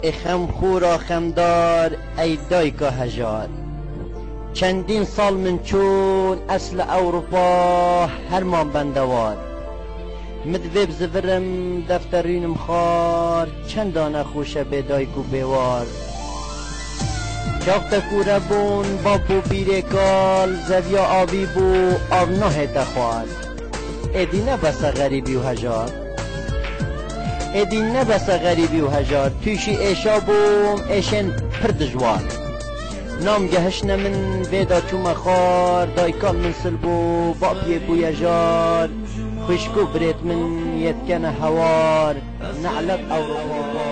اخم خورا خمدار ای دایکا هجار. چندین سال من چون اصل اوروپا هرمان بندوار. مدویب زفرم دفترینم خار چندانه خوشه به دایکو بیوار. چاقتا کوره بون بابو بیرکال زویا آبی بو آب نه تخوار. ایدی نبسه غریبی و هجار، ایدی نبسه غریبی و هجار. تویشی ایشا بوم ایشن پر دجوار. نام گهشن من ویدا چوم خار دایکال من سلبو بابی بو یجار. خوشکو بريت من يتكن هوار نعلق أوروبا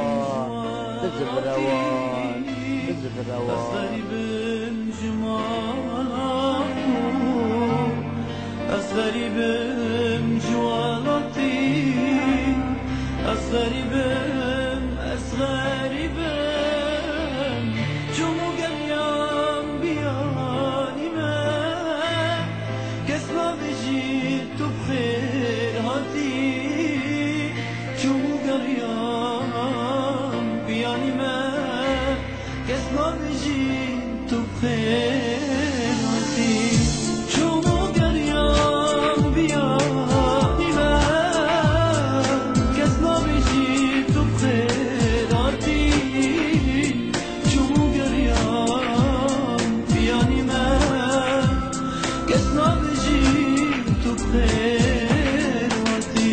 بزف روان بزف روان أسفري بمجوالاتي أسفري أسفري جمو قليام بياني ما كسما بجيت بخير هاتي جمو قليام بياني ما كسما بجيت بخير هاتي جمو قليام بياني ما كسما بجيت بخير هاتي جمو قليام بياني ما كسما بجيت بخير هاتي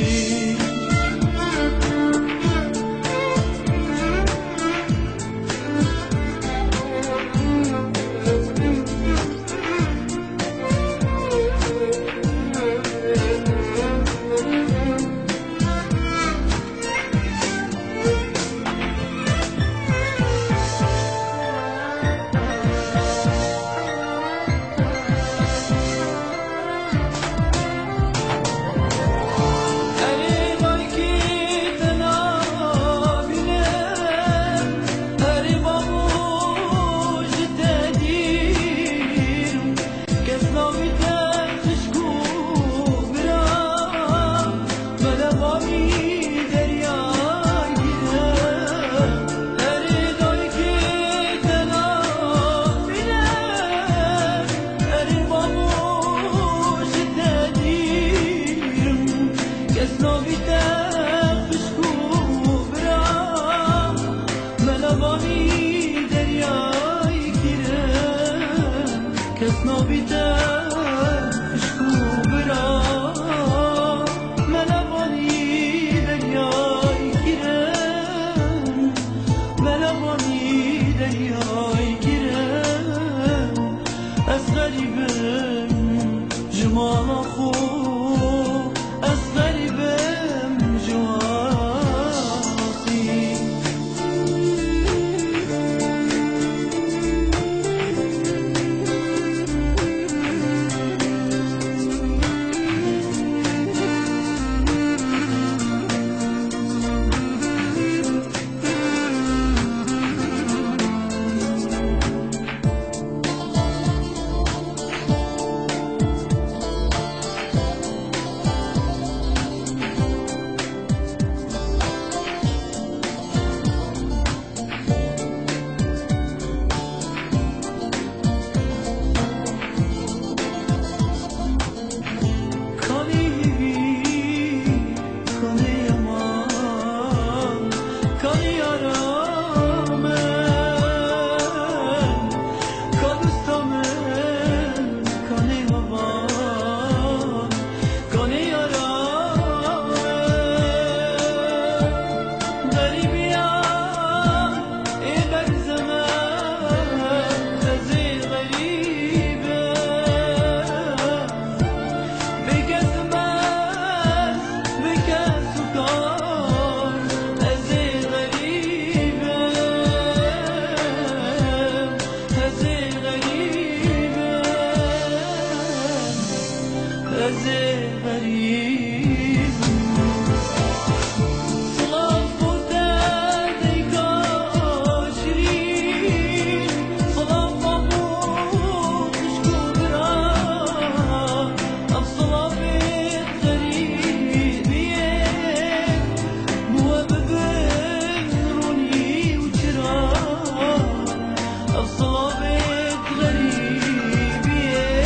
صابت غريبية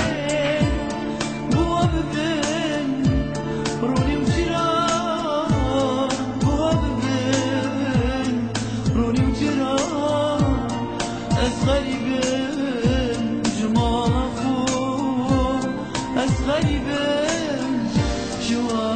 بوا ببن روني وجران بوا ببن روني وجران أس غريبن جمال أخو أس غريبن جوان